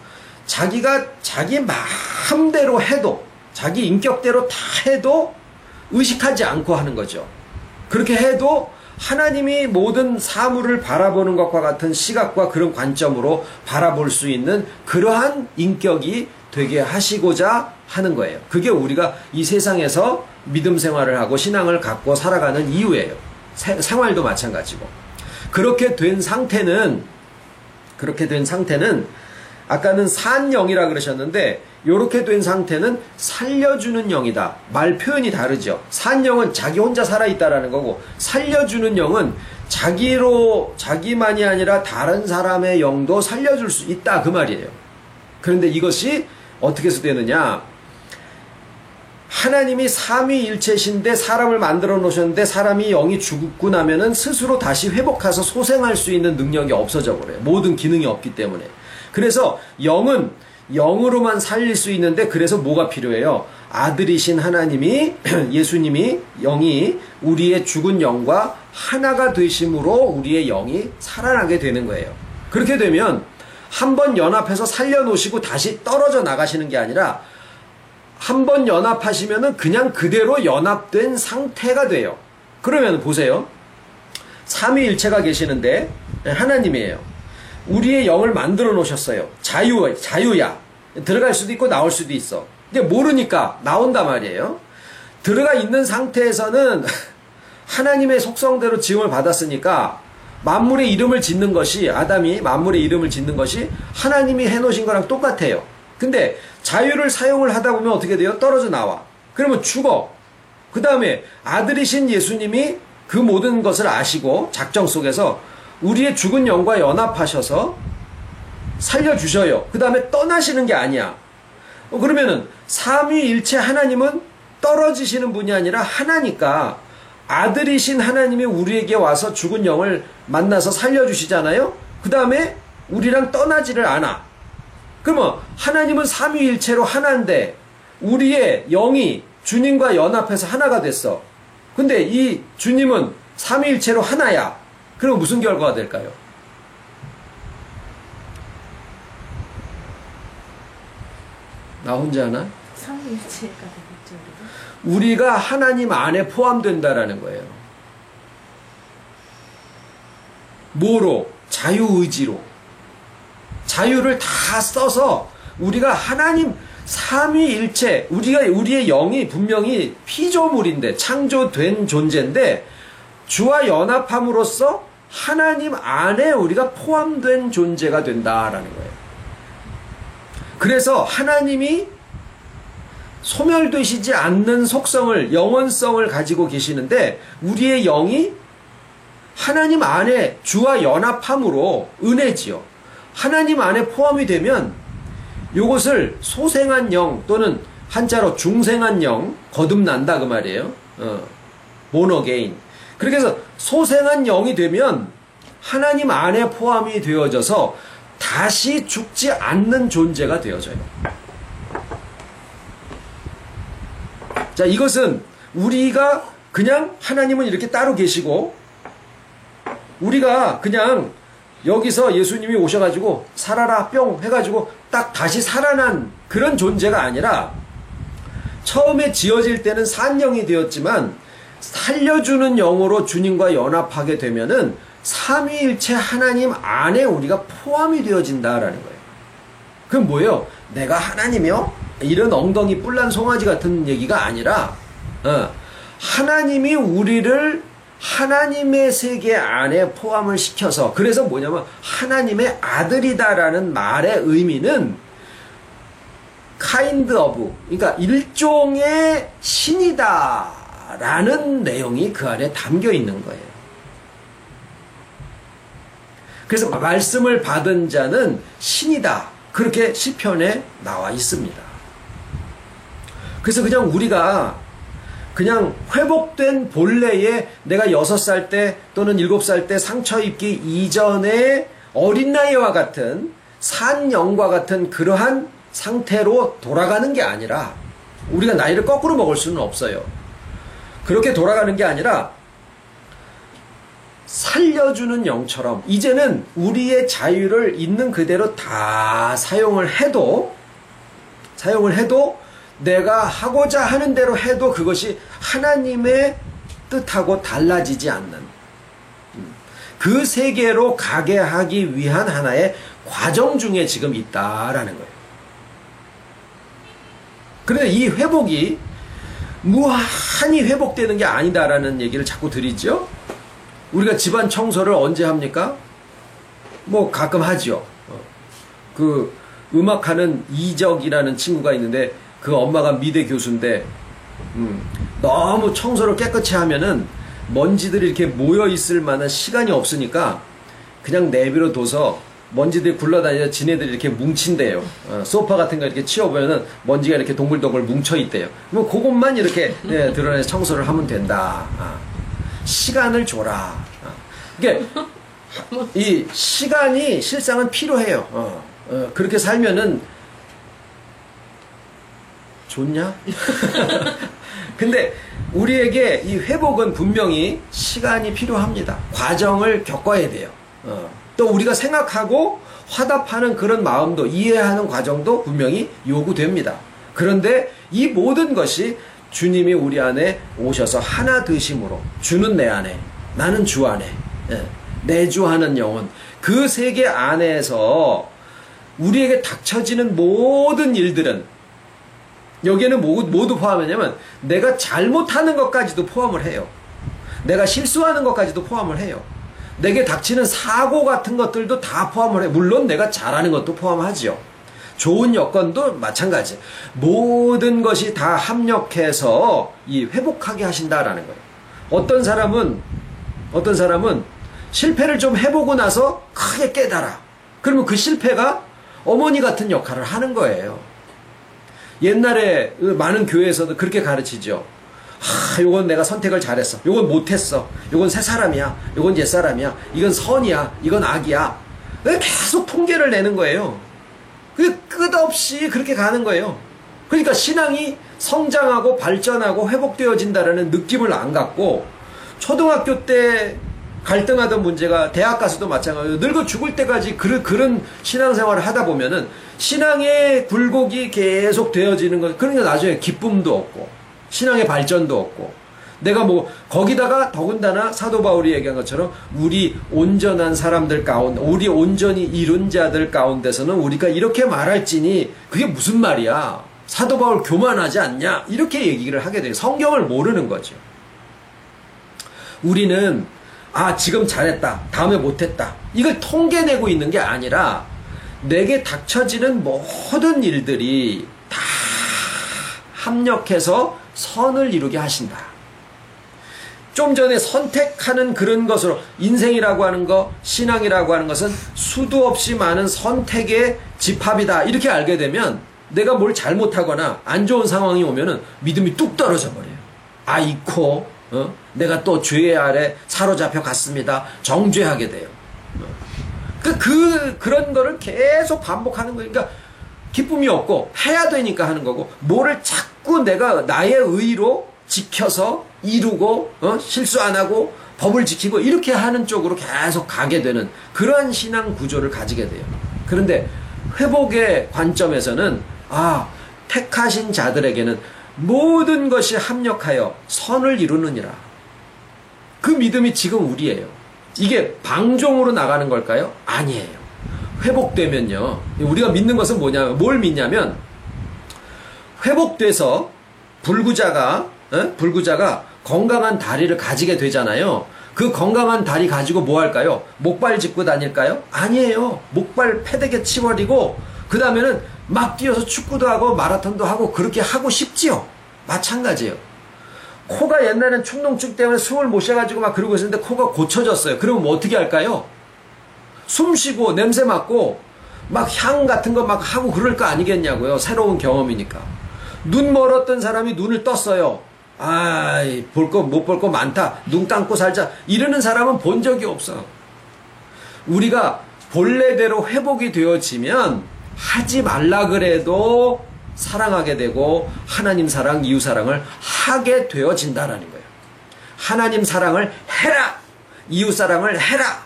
자기가 자기 마음대로 해도, 자기 인격대로 다 해도 의식하지 않고 하는 거죠. 그렇게 해도 하나님이 모든 사물을 바라보는 것과 같은 시각과 그런 관점으로 바라볼 수 있는 그러한 인격이 되게 하시고자 하는 거예요. 그게 우리가 이 세상에서 믿음 생활을 하고 신앙을 갖고 살아가는 이유예요. 생활도 마찬가지고. 그렇게 된 상태는 아까는 산 영이라 그러셨는데, 이렇게 된 상태는 살려주는 영이다. 말 표현이 다르죠. 산 영은 자기 혼자 살아있다라는 거고, 살려주는 영은 자기만이 아니라 다른 사람의 영도 살려줄 수 있다, 그 말이에요. 그런데 이것이 어떻게 해서 되느냐? 하나님이 삼위일체신데 사람을 만들어 놓으셨는데 사람이 영이 죽고 나면은 스스로 다시 회복해서 소생할 수 있는 능력이 없어져 버려요. 모든 기능이 없기 때문에. 그래서 영은 영으로만 살릴 수 있는데, 그래서 뭐가 필요해요? 아들이신 하나님이, 예수님이, 영이 우리의 죽은 영과 하나가 되심으로 우리의 영이 살아나게 되는 거예요. 그렇게 되면 한번 연합해서 살려놓으시고 다시 떨어져 나가시는 게 아니라, 한번 연합하시면은 그냥 그대로 연합된 상태가 돼요. 그러면 보세요. 삼위일체가 계시는데 하나님이에요. 우리의 영을 만들어 놓으셨어요. 자유야. 들어갈 수도 있고 나올 수도 있어. 근데 모르니까 나온단 말이에요. 들어가 있는 상태에서는 하나님의 속성대로 지음을 받았으니까 만물의 이름을 짓는 것이, 아담이 만물의 이름을 짓는 것이 하나님이 해놓으신 거랑 똑같아요. 근데 자유를 사용을 하다 보면 어떻게 돼요? 떨어져 나와. 그러면 죽어. 그 다음에 아들이신 예수님이 그 모든 것을 아시고 작정 속에서 우리의 죽은 영과 연합하셔서 살려주셔요. 그 다음에 떠나시는 게 아니야. 그러면은 삼위일체 하나님은 떨어지시는 분이 아니라 하나니까 아들이신 하나님이 우리에게 와서 죽은 영을 만나서 살려주시잖아요. 그 다음에 우리랑 떠나지를 않아. 그러면 하나님은 삼위일체로 하나인데 우리의 영이 주님과 연합해서 하나가 됐어. 근데 이 주님은 삼위일체로 하나야. 그럼 무슨 결과가 될까요? 나 혼자 하나? 삼위일체가 되겠죠. 우리가 하나님 안에 포함된다라는 거예요. 뭐로? 자유의지로. 자유를 다 써서 우리가 하나님 삼위일체, 우리의 영이 분명히 피조물인데 창조된 존재인데 주와 연합함으로써 하나님 안에 우리가 포함된 존재가 된다라는 거예요. 그래서 하나님이 소멸되시지 않는 속성을, 영원성을 가지고 계시는데 우리의 영이 하나님 안에 주와 연합함으로 은혜지요. 하나님 안에 포함이 되면 이것을 소생한 영 또는 한자로 중생한 영, 거듭난다 그 말이에요. born again. 그렇게 해서 소생한 영이 되면 하나님 안에 포함이 되어져서 다시 죽지 않는 존재가 되어져요. 자, 이것은 우리가 그냥 하나님은 이렇게 따로 계시고 우리가 그냥 여기서 예수님이 오셔가지고 살아라 뿅 해가지고 딱 다시 살아난 그런 존재가 아니라 처음에 지어질 때는 산영이 되었지만 살려주는 영으로 주님과 연합하게 되면은 삼위일체 하나님 안에 우리가 포함이 되어진다라는 거예요. 그럼 뭐예요? 내가 하나님이요? 이런 엉덩이 뿔난 송아지 같은 얘기가 아니라 하나님이 우리를 하나님의 세계 안에 포함을 시켜서 그래서 뭐냐면 하나님의 아들이다라는 말의 의미는 kind of 그러니까 일종의 신이다라는 내용이 그 안에 담겨 있는 거예요. 그래서 말씀을 받은 자는 신이다. 그렇게 시편에 나와 있습니다. 그래서 그냥 우리가 그냥 회복된 본래의 내가 6살 때 또는 7살 때 상처 입기 이전의 어린 나이와 같은 산 영과 같은 그러한 상태로 돌아가는 게 아니라 우리가 나이를 거꾸로 먹을 수는 없어요. 그렇게 돌아가는 게 아니라 살려주는 영처럼 이제는 우리의 자유를 있는 그대로 다 사용을 해도 내가 하고자 하는 대로 해도 그것이 하나님의 뜻하고 달라지지 않는 그 세계로 가게 하기 위한 하나의 과정 중에 지금 있다라는 거예요. 그런데 이 회복이 무한히 회복되는 게 아니다라는 얘기를 자꾸 드리죠. 우리가 집안 청소를 언제 합니까? 뭐 가끔 하죠. 그 음악하는 이적이라는 친구가 있는데 그 엄마가 미대 교수인데 너무 청소를 깨끗이 하면은 먼지들이 이렇게 모여 있을 만한 시간이 없으니까 그냥 내비로 둬서 먼지들이 굴러다니다 지네들이 이렇게 뭉친대요. 소파 같은 거 이렇게 치워보면은 먼지가 이렇게 동글동글 뭉쳐 있대요. 뭐 그것만 이렇게 드러내서 청소를 하면 된다. 시간을 줘라. 이게 이 시간이 실상은 필요해요. 그렇게 살면은 좋냐? 근데 우리에게 이 회복은 분명히 시간이 필요합니다. 과정을 겪어야 돼요. 또 우리가 생각하고 화답하는 그런 마음도 이해하는 과정도 분명히 요구됩니다. 그런데 이 모든 것이 주님이 우리 안에 오셔서 하나 되심으로 주는 내 안에 나는 주 안에 내주하는 영혼 그 세계 안에서 우리에게 닥쳐지는 모든 일들은 여기에는 모두 포함하냐면 내가 잘못하는 것까지도 포함을 해요. 내가 실수하는 것까지도 포함을 해요. 내게 닥치는 사고 같은 것들도 다 포함을 해요. 물론 내가 잘하는 것도 포함하지요. 좋은 여건도 마찬가지. 모든 것이 다 합력해서 이 회복하게 하신다라는 거예요. 어떤 사람은 실패를 좀 해보고 나서 크게 깨달아. 그러면 그 실패가 어머니 같은 역할을 하는 거예요. 옛날에 많은 교회에서도 그렇게 가르치죠. 요건 내가 선택을 잘했어. 요건 못했어. 요건 새 사람이야. 요건 옛 사람이야. 이건 선이야. 이건 악이야. 계속 통계를 내는 거예요. 끝없이 그렇게 가는 거예요. 그러니까 신앙이 성장하고 발전하고 회복되어진다라는 느낌을 안 갖고 초등학교 때 갈등하던 문제가 대학 가서도 마찬가지로 늙어 죽을 때까지 그런 신앙생활을 하다 보면은 신앙의 굴곡이 계속 되어지는 거. 그러니까 나중에 기쁨도 없고 신앙의 발전도 없고 내가 뭐 거기다가 더군다나 사도 바울이 얘기한 것처럼 우리 온전한 사람들 가운데 우리 온전히 이룬 자들 가운데서는 우리가 이렇게 말할지니 그게 무슨 말이야. 사도 바울 교만하지 않냐 이렇게 얘기를 하게 돼요. 성경을 모르는 거죠. 우리는 지금 잘했다 다음에 못했다 이걸 통계내고 있는 게 아니라 내게 닥쳐지는 모든 일들이 다 합력해서 선을 이루게 하신다. 좀 전에 선택하는 그런 것으로 인생이라고 하는 거 신앙이라고 하는 것은 수도 없이 많은 선택의 집합이다 이렇게 알게 되면 내가 뭘 잘못하거나 안 좋은 상황이 오면은 믿음이 뚝 떨어져 버려요. 아이코 내가 또 죄 아래 사로잡혀 갔습니다. 정죄하게 돼요. 그런 거를 계속 반복하는 거예요. 그러니까 기쁨이 없고 해야 되니까 하는 거고 뭐를 자꾸 내가 나의 의로 지켜서 이루고 실수 안 하고 법을 지키고 이렇게 하는 쪽으로 계속 가게 되는 그러한 신앙 구조를 가지게 돼요. 그런데 회복의 관점에서는 택하신 자들에게는 모든 것이 합력하여 선을 이루느니라. 그 믿음이 지금 우리예요. 이게 방종으로 나가는 걸까요? 아니에요. 회복되면요. 우리가 믿는 것은 뭐냐면 뭘 믿냐면 회복돼서 불구자가 건강한 다리를 가지게 되잖아요. 그 건강한 다리 가지고 뭐 할까요? 목발 짚고 다닐까요? 아니에요. 목발 패대게 치버리고 그 다음에는 막 뛰어서 축구도 하고 마라톤도 하고 그렇게 하고 싶지요. 마찬가지예요. 코가 옛날에는 축농증 때문에 숨을 못 쉬어가지고 막 그러고 있었는데 코가 고쳐졌어요. 그러면 뭐 어떻게 할까요? 숨 쉬고 냄새 맡고 막 향 같은 거 막 하고 그럴 거 아니겠냐고요. 새로운 경험이니까. 눈 멀었던 사람이 눈을 떴어요. 볼 거 못 볼 거 많다. 눈 감고 살자. 이러는 사람은 본 적이 없어. 우리가 본래대로 회복이 되어지면 하지 말라 그래도 사랑하게 되고 하나님 사랑, 이웃 사랑을 하게 되어진다라는 거예요. 하나님 사랑을 해라. 이웃 사랑을 해라.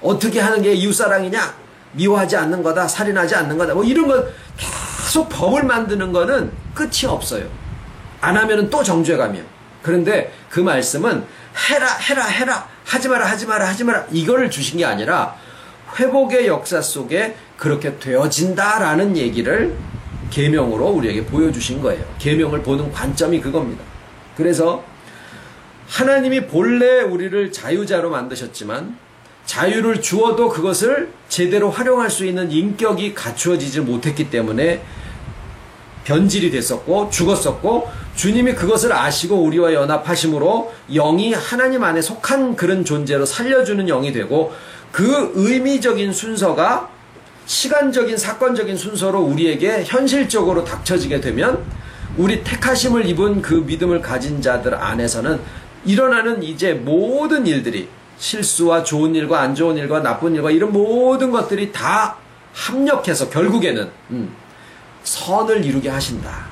어떻게 하는 게 이웃 사랑이냐? 미워하지 않는 거다. 살인하지 않는 거다. 뭐 이런 거 계속 법을 만드는 거는 끝이 없어요. 안 하면은 또 정죄감이요. 그런데 그 말씀은 해라. 하지 마라. 이거를 주신 게 아니라 회복의 역사 속에 그렇게 되어진다라는 얘기를 계명으로 우리에게 보여주신 거예요. 계명을 보는 관점이 그겁니다. 그래서 하나님이 본래 우리를 자유자로 만드셨지만 자유를 주어도 그것을 제대로 활용할 수 있는 인격이 갖추어지지 못했기 때문에 변질이 됐었고 죽었었고 주님이 그것을 아시고 우리와 연합하심으로 영이 하나님 안에 속한 그런 존재로 살려주는 영이 되고 그 의미적인 순서가 시간적인 사건적인 순서로 우리에게 현실적으로 닥쳐지게 되면 우리 택하심을 입은 그 믿음을 가진 자들 안에서는 일어나는 이제 모든 일들이 실수와 좋은 일과 안 좋은 일과 나쁜 일과 이런 모든 것들이 다 합력해서 결국에는 선을 이루게 하신다.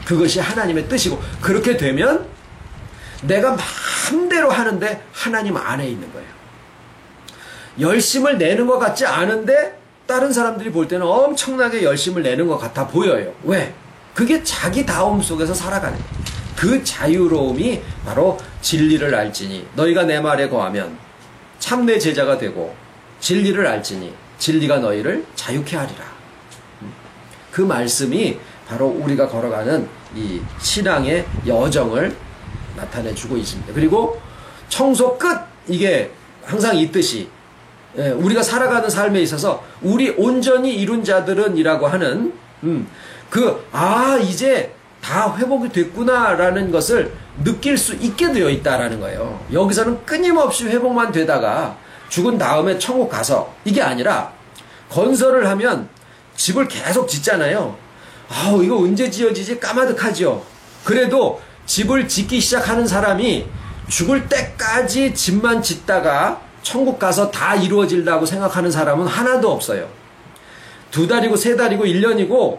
그것이 하나님의 뜻이고 그렇게 되면 내가 마음대로 하는데 하나님 안에 있는 거예요. 열심을 내는 것 같지 않은데 다른 사람들이 볼 때는 엄청나게 열심을 내는 것 같아 보여요. 왜? 그게 자기 다움 속에서 살아가는 거예요. 그 자유로움이 바로 진리를 알지니 너희가 내 말에 거하면 참 내 제자가 되고 진리를 알지니 진리가 너희를 자유케 하리라. 그 말씀이 바로 우리가 걸어가는 이 신앙의 여정을 나타내주고 있습니다. 그리고 청소 끝! 이게 항상 있듯이 우리가 살아가는 삶에 있어서 우리 온전히 이룬 자들은 이라고 하는 이제 다 회복이 됐구나라는 것을 느낄 수 있게 되어 있다라는 거예요. 여기서는 끊임없이 회복만 되다가 죽은 다음에 천국 가서 이게 아니라 건설을 하면 집을 계속 짓잖아요. 이거 언제 지어지지? 까마득하죠. 그래도 집을 짓기 시작하는 사람이 죽을 때까지 집만 짓다가 천국 가서 다 이루어질다고 생각하는 사람은 하나도 없어요. 2달이고 3달이고 1년이고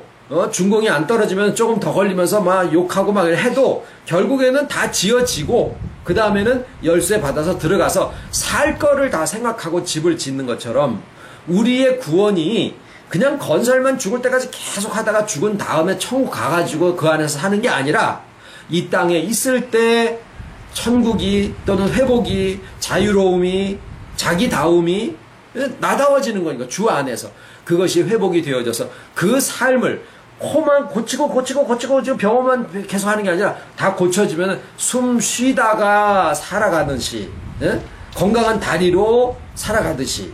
준공이 안 떨어지면 조금 더 걸리면서 막 욕하고 막 해도 결국에는 다 지어지고 그 다음에는 열쇠 받아서 들어가서 살 거를 다 생각하고 집을 짓는 것처럼 우리의 구원이 그냥 건설만 죽을 때까지 계속 하다가 죽은 다음에 천국 가가지고 그 안에서 사는 게 아니라 이 땅에 있을 때 천국이 또는 회복이 자유로움이 자기다움이 나다워지는 거니까 주 안에서 그것이 회복이 되어져서 그 삶을 코만 고치고 지금 병원만 계속 하는 게 아니라 다 고쳐지면 숨 쉬다가 살아가듯이 건강한 다리로 살아가듯이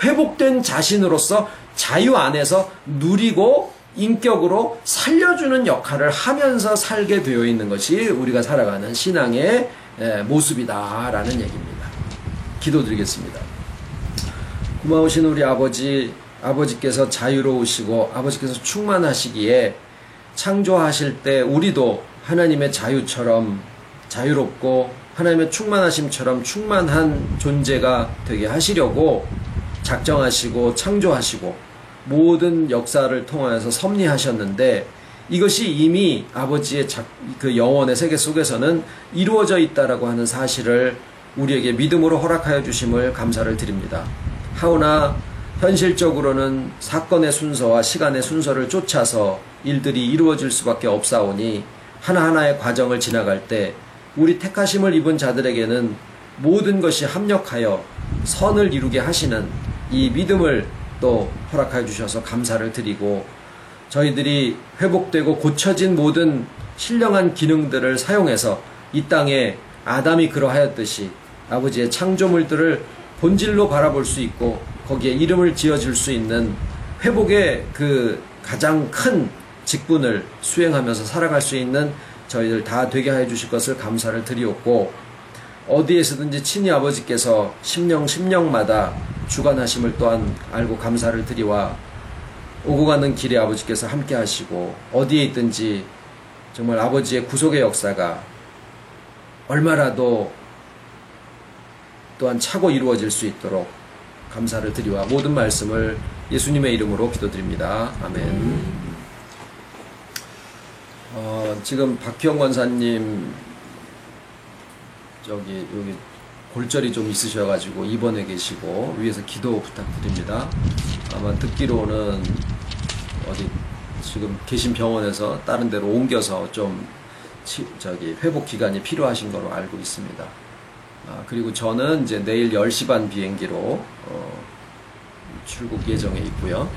회복된 자신으로서 자유 안에서 누리고 인격으로 살려주는 역할을 하면서 살게 되어 있는 것이 우리가 살아가는 신앙의 모습이다라는 얘기입니다. 기도드리겠습니다. 고마우신 우리 아버지께서 자유로우시고 아버지께서 충만하시기에 창조하실 때 우리도 하나님의 자유처럼 자유롭고 하나님의 충만하심처럼 충만한 존재가 되게 하시려고 작정하시고 창조하시고 모든 역사를 통하여서 섭리하셨는데 이것이 이미 아버지의 그 영원의 세계 속에서는 이루어져 있다라고 하는 사실을 우리에게 믿음으로 허락하여 주심을 감사를 드립니다. 하오나 현실적으로는 사건의 순서와 시간의 순서를 쫓아서 일들이 이루어질 수밖에 없사오니 하나하나의 과정을 지나갈 때 우리 택하심을 입은 자들에게는 모든 것이 합력하여 선을 이루게 하시는 이 믿음을 또 허락하여 주셔서 감사를 드리고 저희들이 회복되고 고쳐진 모든 신령한 기능들을 사용해서 이 땅에 아담이 그러하였듯이 아버지의 창조물들을 본질로 바라볼 수 있고 거기에 이름을 지어줄 수 있는 회복의 그 가장 큰 직분을 수행하면서 살아갈 수 있는 저희들 다 되게 하여 주실 것을 감사를 드리옵고 어디에서든지 친히 아버지께서 심령마다 주관하심을 또한 알고 감사를 드리와 오고 가는 길에 아버지께서 함께 하시고 어디에 있든지 정말 아버지의 구속의 역사가 얼마라도 또한 차고 이루어질 수 있도록 감사를 드리와 모든 말씀을 예수님의 이름으로 기도드립니다. 아멘. 지금 박희영 권사님 여기 골절이 좀 있으셔가지고 입원해 계시고 위에서 기도 부탁드립니다. 아마 듣기로는 어디 지금 계신 병원에서 다른 데로 옮겨서 좀 회복 기간이 필요하신 거로 알고 있습니다. 그리고 저는 이제 내일 10시 반 비행기로 출국 예정에 있고요.